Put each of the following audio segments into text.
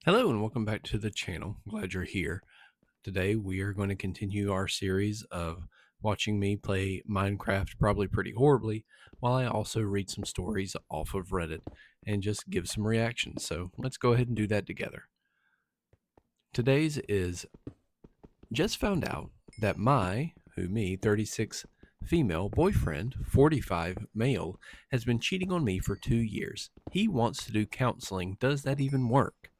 Hello and welcome back to the channel. Glad you're here. Today we are going to continue our series of watching me play Minecraft probably pretty horribly while I also read some stories off of Reddit and just give some reactions. So let's go ahead and do that together. Today's is just found out that me, 36 female boyfriend, 45 male, has been cheating on me for 2 years. He wants to do counseling. Does that even work?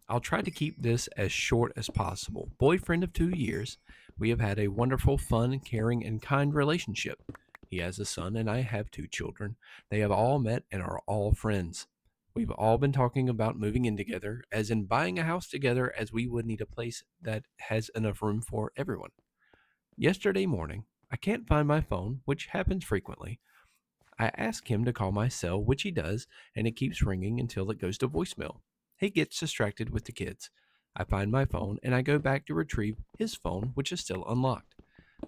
I'll try to keep this as short as possible. Boyfriend of 2 years, we have had a wonderful, fun, caring, and kind relationship. He has a son, and I have two children. They have all met and are all friends. We've all been talking about moving in together, as in buying a house together, as we would need a place that has enough room for everyone. Yesterday morning, I can't find my phone, which happens frequently. I ask him to call my cell, which he does, and it keeps ringing until it goes to voicemail. He gets distracted with the kids. I find my phone and I go back to retrieve his phone, which is still unlocked.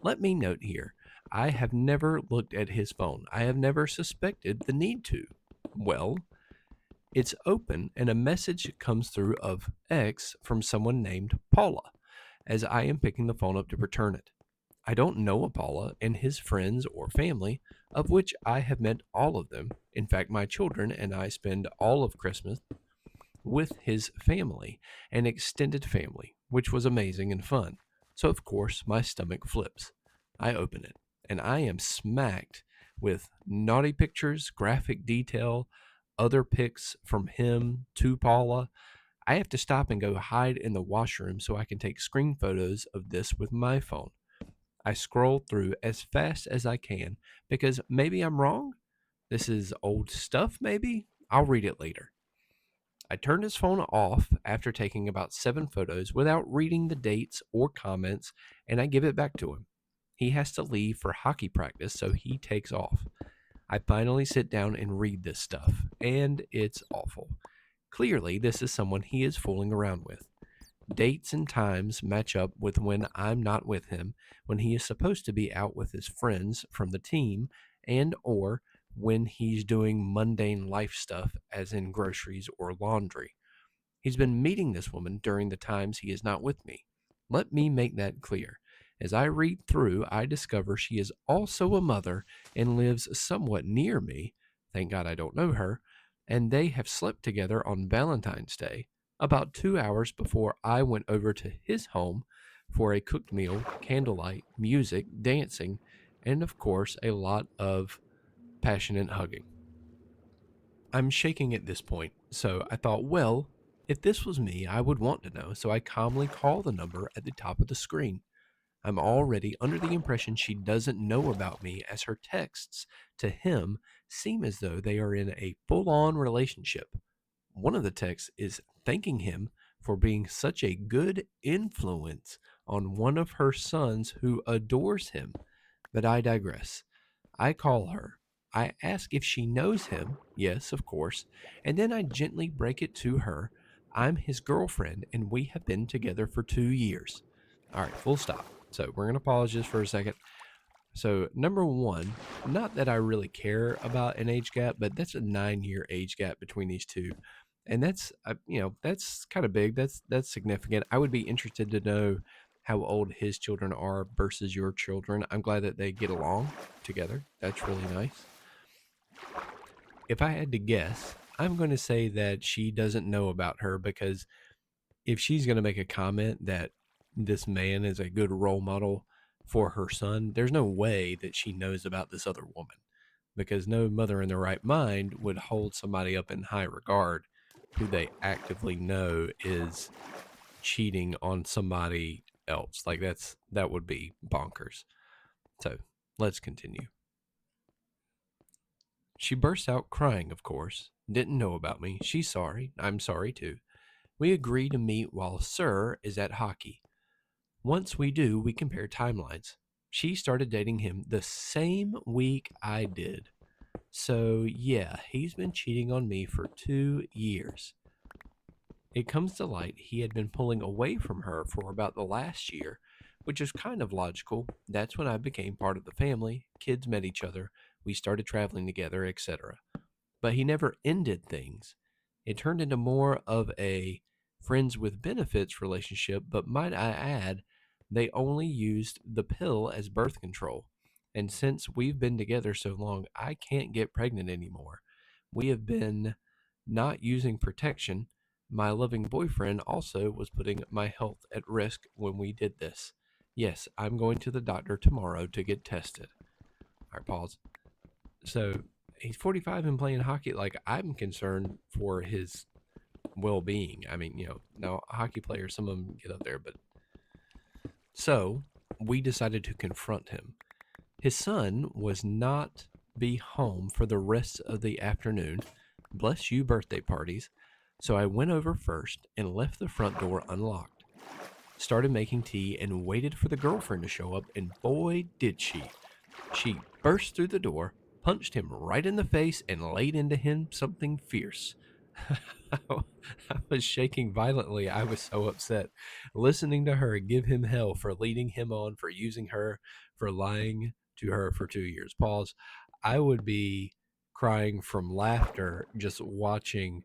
Let me note here, I have never looked at his phone. I have never suspected the need to. Well, it's open and a message comes through of X from someone named Paula as I am picking the phone up to return it. I don't know Apollo and his friends or family, of which I have met all of them. In fact, my children and I spend all of Christmas with his family and extended family, which was amazing and fun. So, of course, my stomach flips. I open it, and I am smacked with naughty pictures, graphic detail, other pics from him to Paula. I have to stop and go hide in the washroom so I can take screen photos of this with my phone. I scroll through as fast as I can because maybe I'm wrong. This is old stuff, maybe. I'll read it later. I turned his phone off after taking about 7 photos without reading the dates or comments, and I give it back to him. He has to leave for hockey practice, so he takes off. I finally sit down and read this stuff, and it's awful. Clearly, this is someone he is fooling around with. Dates and times match up with when I'm not with him, when he is supposed to be out with his friends from the team, and or when he's doing mundane life stuff as in groceries or laundry. He's been meeting this woman during the times he is not with me. Let me make that clear. As I read through, I discover she is also a mother and lives somewhat near me. Thank God I don't know her. And they have slept together on Valentine's Day, about 2 hours before I went over to his home for a cooked meal, candlelight, music, dancing, and of course, a lot of passionate hugging. I'm shaking at this point, so I thought, well, if this was me, I would want to know, so I calmly call the number at the top of the screen. I'm already under the impression she doesn't know about me, as her texts to him seem as though they are in a full on relationship. One of the texts is thanking him for being such a good influence on one of her sons who adores him. But I digress. I call her. I ask if she knows him. Yes, of course. And then I gently break it to her. I'm his girlfriend, and we have been together for 2 years. All right, full stop. So we're going to pause just for a second. So, number one, not that I really care about an age gap, but that's a 9 year age gap between these two. And that's kind of big. That's significant. I would be interested to know how old his children are versus your children. I'm glad that they get along together. That's really nice. If I had to guess, I'm going to say that she doesn't know about her because if she's going to make a comment that this man is a good role model for her son, there's no way that she knows about this other woman because no mother in their right mind would hold somebody up in high regard who they actively know is cheating on somebody else. Like that would be bonkers. So let's continue. She bursts out crying, of course. Didn't know about me. She's sorry. I'm sorry too. We agree to meet while Sir is at hockey. Once we do, we compare timelines. She started dating him the same week I did. So, yeah, he's been cheating on me for 2 years. It comes to light he had been pulling away from her for about the last year, which is kind of logical. That's when I became part of the family, kids met each other, we started traveling together, etc. But he never ended things. It turned into more of a friends with benefits relationship, but might I add, they only used the pill as birth control. And since we've been together so long, I can't get pregnant anymore. We have been not using protection. My loving boyfriend also was putting my health at risk when we did this. Yes, I'm going to the doctor tomorrow to get tested. All right, pause. So he's 45 and playing hockey. Like, I'm concerned for his well being. I mean, now hockey players, some of them get up there, but so we decided to confront him. His son was not be home for the rest of the afternoon. Bless you, birthday parties. So I went over first and left the front door unlocked. Started making tea and waited for the girlfriend to show up, and boy, did she. She burst through the door, punched him right in the face, and laid into him something fierce. I was shaking violently. I was so upset. Listening to her give him hell for leading him on, for using her, for lying to her for 2 years. Pause. I would be crying from laughter just watching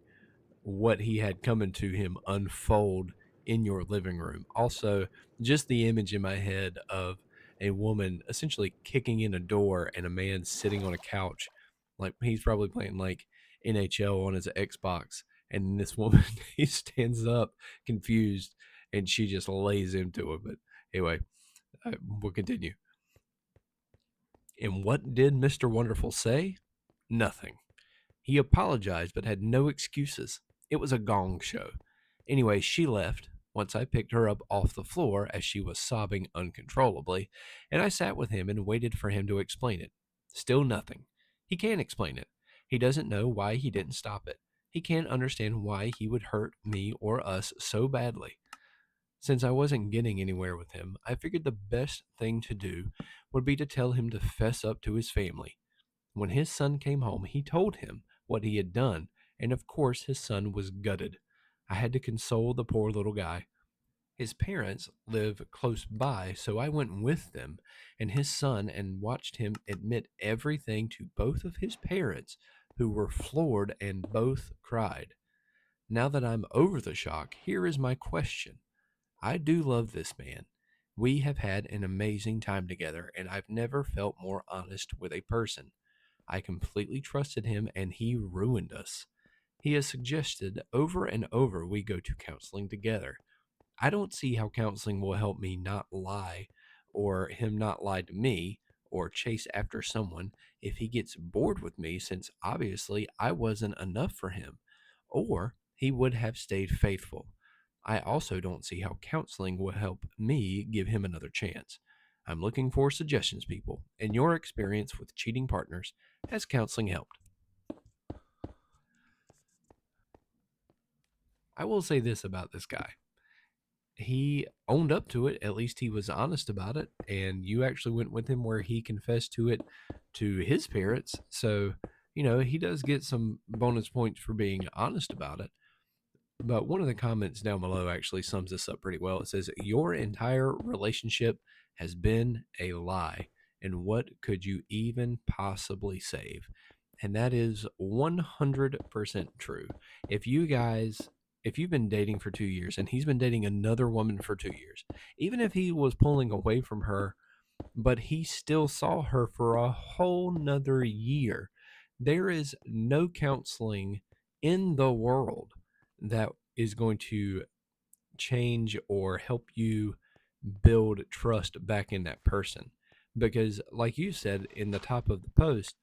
what he had coming to him unfold in your living room. Also, just the image in my head of a woman essentially kicking in a door and a man sitting on a couch, like he's probably playing like NHL on his Xbox, and this woman he stands up confused and she just lays into him. But anyway, we'll continue. And what did Mr. Wonderful say? Nothing. He apologized but had no excuses. It was a gong show. Anyway, she left once I picked her up off the floor as she was sobbing uncontrollably, and I sat with him and waited for him to explain it. Still nothing. He can't explain it. He doesn't know why he didn't stop it. He can't understand why he would hurt me or us so badly. Since I wasn't getting anywhere with him, I figured the best thing to do would be to tell him to fess up to his family. When his son came home, he told him what he had done, and of course his son was gutted. I had to console the poor little guy. His parents live close by, so I went with them and his son and watched him admit everything to both of his parents, who were floored and both cried. Now that I'm over the shock, here is my question. I do love this man. We have had an amazing time together, and I've never felt more honest with a person. I completely trusted him, and he ruined us. He has suggested over and over we go to counseling together. I don't see how counseling will help me not lie, or him not lie to me, or chase after someone if he gets bored with me, since obviously I wasn't enough for him, or he would have stayed faithful. I also don't see how counseling will help me give him another chance. I'm looking for suggestions, people. In your experience with cheating partners, has counseling helped? I will say this about this guy. He owned up to it. At least he was honest about it. And you actually went with him where he confessed to it to his parents. So, he does get some bonus points for being honest about it. But one of the comments down below actually sums this up pretty well. It says, your entire relationship has been a lie. And what could you even possibly save? And that is 100% true. If you guys, if you've been dating for 2 years and he's been dating another woman for 2 years, even if he was pulling away from her, but he still saw her for a whole nother year, there is no counseling in the world that is going to change or help you build trust back in that person. Because, like you said in the top of the post,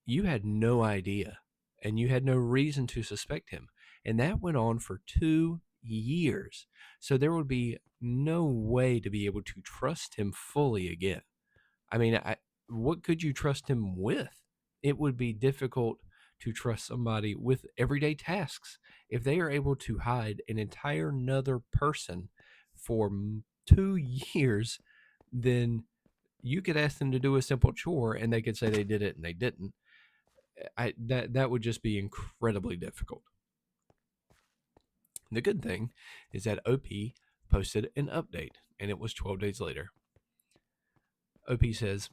you had no idea and you had no reason to suspect him. And that went on for 2 years. So there would be no way to be able to trust him fully again. I mean, what could you trust him with? It would be difficult to trust somebody with everyday tasks. If they are able to hide an entire another person for 2 years, then you could ask them to do a simple chore and they could say they did it and they didn't. That would just be incredibly difficult. The good thing is that OP posted an update and it was 12 days later. OP says,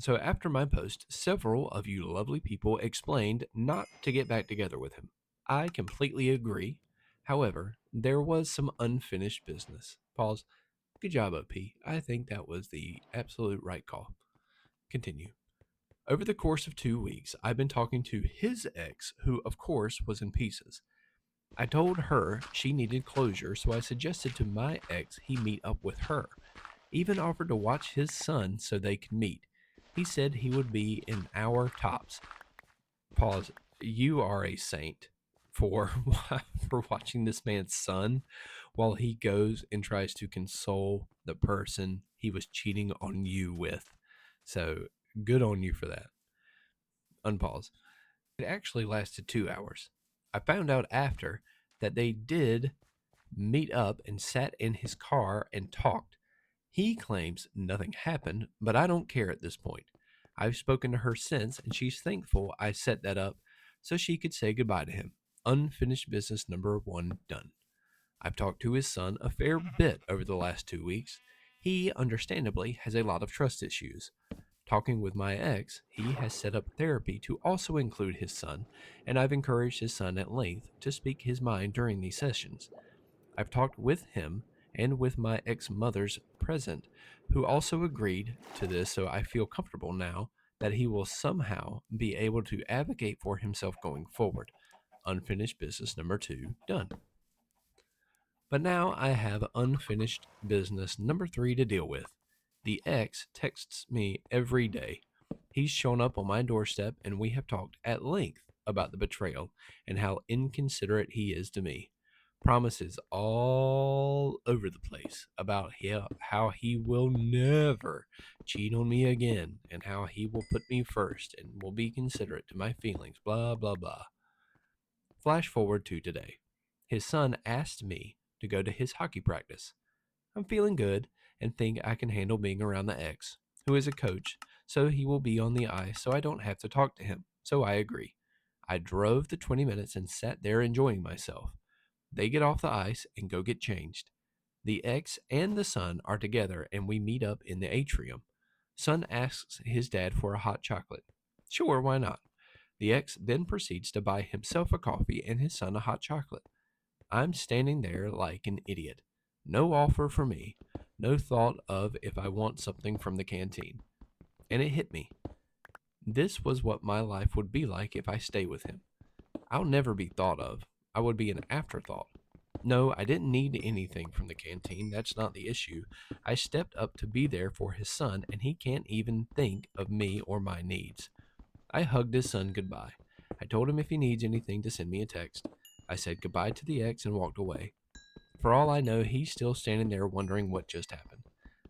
so after my post, several of you lovely people explained not to get back together with him. I completely agree. However, there was some unfinished business. Pause. Good job, OP. I think that was the absolute right call. Continue. Over the course of 2 weeks, I've been talking to his ex, who, of course, was in pieces. I told her she needed closure, so I suggested to my ex he meet up with her. Even offered to watch his son so they could meet. He said he would be an hour tops. Pause. You are a saint for for watching this man's son while he goes and tries to console the person he was cheating on you with. So good on you for that. Unpause. It actually lasted 2 hours. I found out after that they did meet up and sat in his car and talked. He claims nothing happened, but I don't care at this point. I've spoken to her since, and she's thankful I set that up so she could say goodbye to him. Unfinished business number one done. I've talked to his son a fair bit over the last 2 weeks. He, understandably, has a lot of trust issues. Talking with my ex, he has set up therapy to also include his son, and I've encouraged his son at length to speak his mind during these sessions. I've talked with him and with my ex mother's present, who also agreed to this, so I feel comfortable now that he will somehow be able to advocate for himself going forward. Unfinished business number two done. But now I have unfinished business number three to deal with. The ex texts me every day. He's shown up on my doorstep, and we have talked at length about the betrayal and how inconsiderate he is to me. Promises all over the place about how he will never cheat on me again and how he will put me first and will be considerate to my feelings, blah, blah, blah. Flash forward to today. His son asked me to go to his hockey practice. I'm feeling good and think I can handle being around the ex, who is a coach, so he will be on the ice so I don't have to talk to him. So I agree. I drove the 20 minutes and sat there enjoying myself. They get off the ice and go get changed. The ex and the son are together and we meet up in the atrium. Son asks his dad for a hot chocolate. Sure, why not? The ex then proceeds to buy himself a coffee and his son a hot chocolate. I'm standing there like an idiot. No offer for me. No thought of if I want something from the canteen. And it hit me. This was what my life would be like if I stay with him. I'll never be thought of. I would be an afterthought. No, I didn't need anything from the canteen. That's not the issue. I stepped up to be there for his son, and he can't even think of me or my needs. I hugged his son goodbye. I told him if he needs anything to send me a text. I said goodbye to the ex and walked away. For all I know, he's still standing there wondering what just happened.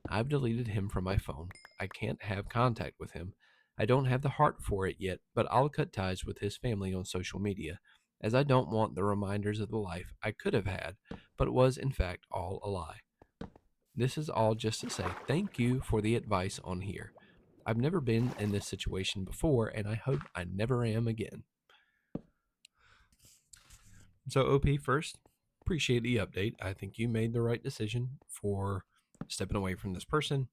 I've deleted him from my phone. I can't have contact with him. I don't have the heart for it yet, but I'll cut ties with his family on social media, as I don't want the reminders of the life I could have had, but was in fact all a lie. This is all just to say thank you for the advice on here. I've never been in this situation before, and I hope I never am again. So, OP, first, appreciate the update. I think you made the right decision for stepping away from this person.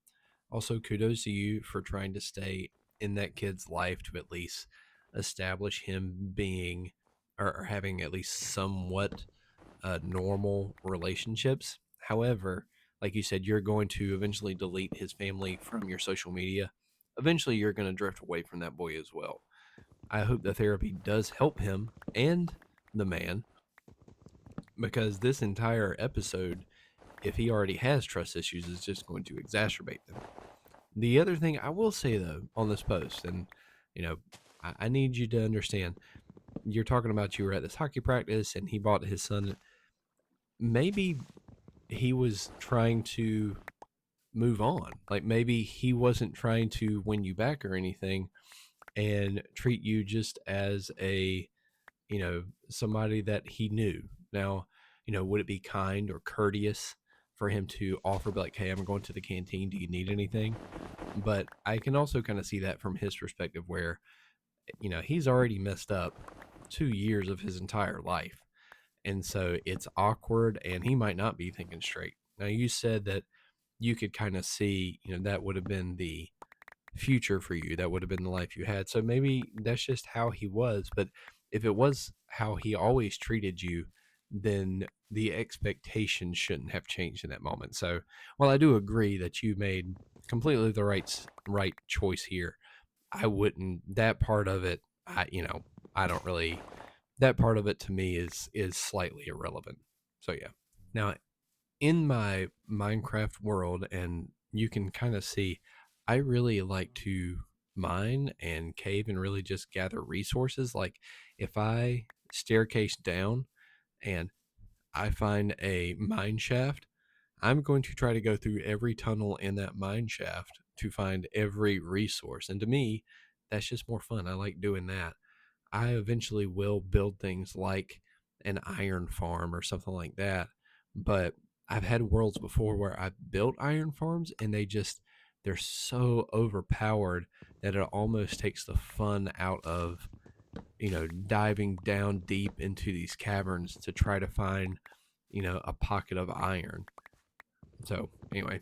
Also, kudos to you for trying to stay in that kid's life to at least establish him being or having at least somewhat normal relationships. However, like you said, you're going to eventually delete his family from your social media. Eventually, you're going to drift away from that boy as well. I hope the therapy does help him and the man, because this entire episode, if he already has trust issues, is just going to exacerbate them. The other thing I will say though on this post, and you know, I need you to understand, you're talking about you were at this hockey practice and he bought his son. Maybe he was trying to move on. Like maybe he wasn't trying to win you back or anything and treat you just as a, somebody that he knew. Now, would it be kind or courteous for him to offer, be like, hey, I'm going to the canteen. Do you need anything? But I can also kind of see that from his perspective where, he's already messed up 2 years of his entire life. And so it's awkward and he might not be thinking straight. Now, you said that you could kind of see, that would have been the future for you. That would have been the life you had. So maybe that's just how he was. But if it was how he always treated you, then the expectation shouldn't have changed in that moment. So, while I do agree that you made completely the right choice here, I wouldn't that part of it. I don't really. That part of it to me is slightly irrelevant. So yeah. Now, in my Minecraft world, and you can kind of see, I really like to mine and cave and really just gather resources. Like if I staircase down and I find a mine shaft, I'm going to try to go through every tunnel in that mine shaft to find every resource. And to me, that's just more fun. I like doing that. I eventually will build things like an iron farm or something like that. But I've had worlds before where I've built iron farms and they're so overpowered that it almost takes the fun out of, diving down deep into these caverns to try to find, a pocket of iron. So, anyway,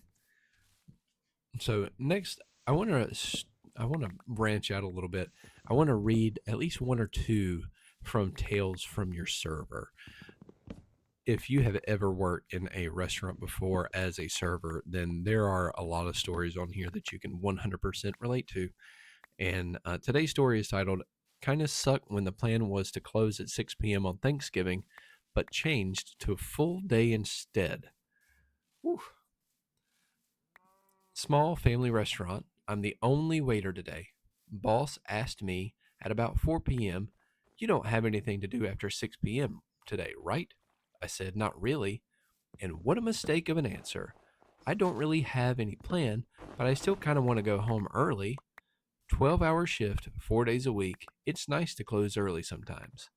so next I want to branch out a little bit. I want to read at least one or two from tales from your server. If you have ever worked in a restaurant before as a server, then there are a lot of stories on here that you can 100% relate to. And today's story is titled "Kind of Sucked When the Plan Was to Close at 6 p.m. on Thanksgiving, but changed to a full day instead." Whew. Small family restaurant. I'm the only waiter today. Boss asked me at about 4 p.m., "You don't have anything to do after 6 p.m. today, right?" I said, "Not really." And what a mistake of an answer. I don't really have any plan, but I still kind of want to go home early. 12-hour shift, 4 days a week. It's nice to close early sometimes.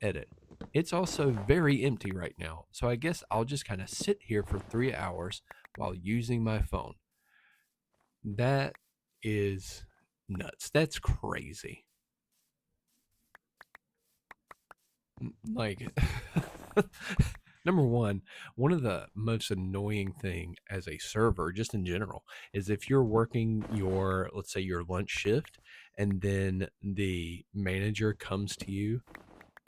Edit. It's also very empty right now, so I guess I'll just kind of sit here for 3 hours while using my phone. That is nuts. That's crazy. Like, number one of the most annoying thing as a server, just in general, is if you're working your, let's say, your lunch shift, and then the manager comes to you,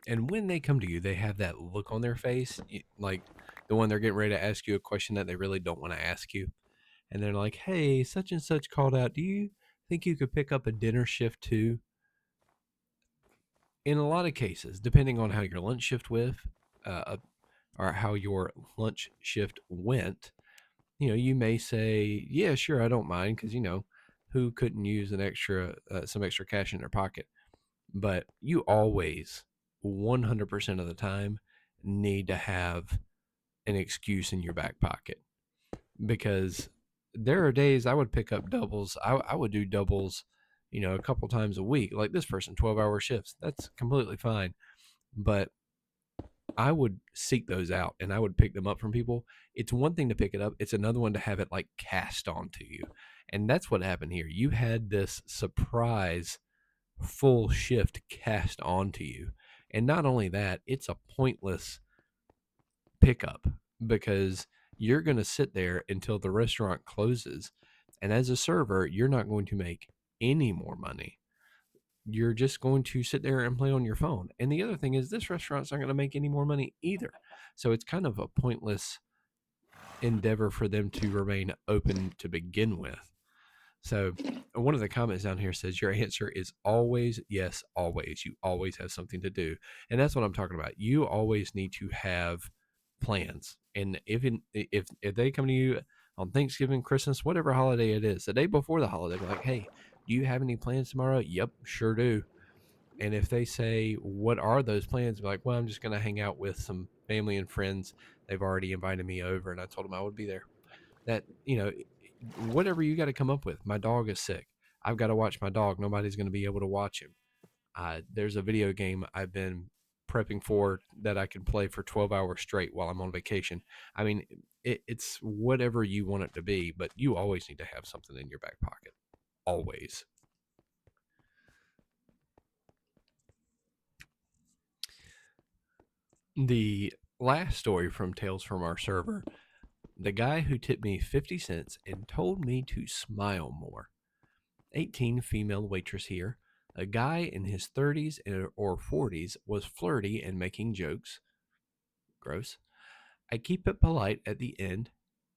and when they come to you, they have that look on their face, like the one they're getting ready to ask you a question that they really don't want to ask you, and they're like, "Hey, such and such called out. Do you think you could pick up a dinner shift too?" In a lot of cases, depending on how your lunch shift uh, or how your lunch shift went, you may say, "Yeah, sure, I don't mind," because who couldn't use some extra cash in their pocket. But you always, 100% of the time, need to have an excuse in your back pocket, because there are days I would pick up doubles. I would do doubles, a couple times a week. Like this person, 12-hour shifts. That's completely fine. But I would seek those out and I would pick them up from people. It's one thing to pick it up, it's another one to have it like cast onto you. And that's what happened here. You had this surprise full shift cast onto you. And not only that, it's a pointless pickup because you're going to sit there until the restaurant closes. And as a server, you're not going to make any more money. You're just going to sit there and play on your phone. And the other thing is, this restaurant's not going to make any more money either. So it's kind of a pointless endeavor for them to remain open to begin with. So one of the comments down here says your answer is always yes, always. You always have something to do. And that's what I'm talking about. You always need to have plans. And if they come to you on Thanksgiving, Christmas, whatever holiday it is, the day before the holiday, be like, "Hey, do you have any plans tomorrow?" "Yep, sure do." And if they say, "What are those plans?" Be like, "Well, I'm just going to hang out with some family and friends. They've already invited me over, and I told them I would be there." That, whatever you got to come up with. My dog is sick. I've got to watch my dog. Nobody's going to be able to watch him. There's a video game I've been prepping for that I can play for 12 hours straight while I'm on vacation. I mean, it's whatever you want it to be, but you always need to have something in your back pocket. Always. The last story from Tales from Our Server: the guy who tipped me 50 cents and told me to smile more. 18, female waitress here. A guy in his 30s or 40s was flirty and making jokes. Gross. I keep it polite at the end,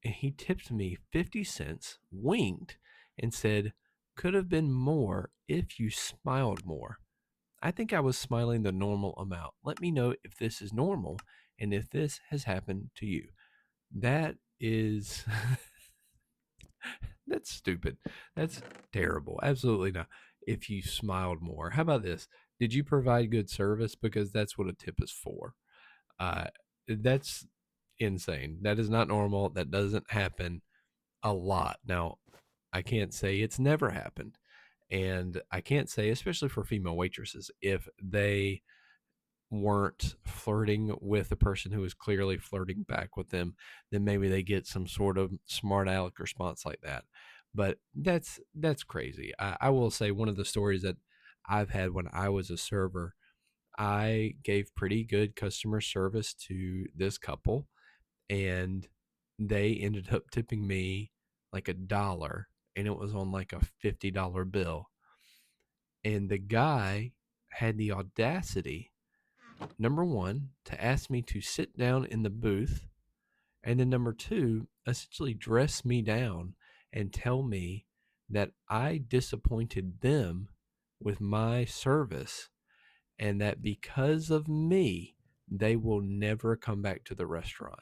and he tipped me 50 cents, winked, and said, "Could have been more if you smiled more." I think I was smiling the normal amount. Let me know if this is normal and if this has happened to you. That is that's stupid. That's terrible. Absolutely not. If you smiled more. How about this? Did you provide good service? Because that's what a tip is for. Uh, that's insane. That is not normal. That doesn't happen a lot. Now, I can't say it's never happened. And I can't say, especially for female waitresses, if they weren't flirting with the person who was clearly flirting back with them, then maybe they get some sort of smart aleck response like that. But that's crazy. I will say one of the stories that I've had when I was a server, I gave pretty good customer service to this couple, and they ended up tipping me like $1, and it was on like a $50 bill. And the guy had the audacity, number one, to ask me to sit down in the booth, and then number two, essentially dress me down and tell me that I disappointed them with my service, and that because of me, they will never come back to the restaurant.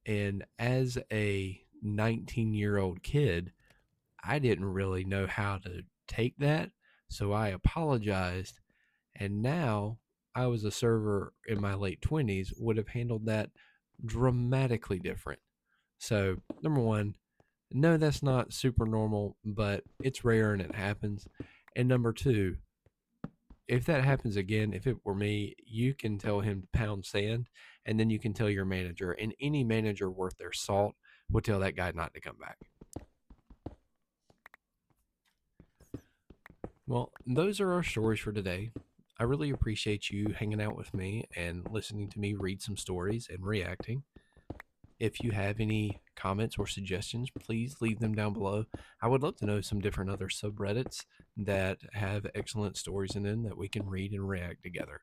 And as a 19-year-old kid, I didn't really know how to take that. So I apologized. And now I was a server in my late 20s, would have handled that dramatically different. So, number one, no, that's not super normal, but it's rare and it happens. And number two, if that happens again, if it were me, you can tell him to pound sand, and then you can tell your manager, and any manager worth their salt will tell that guy not to come back. Well, those are our stories for today. I really appreciate you hanging out with me and listening to me read some stories and reacting. If you have any comments or suggestions, please leave them down below. I would love to know some different other subreddits that have excellent stories in them that we can read and react together.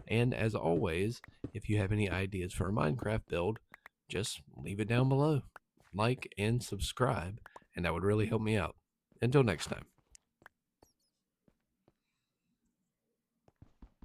And as always, if you have any ideas for a Minecraft build, just leave it down below. Like and subscribe, and that would really help me out. Until next time.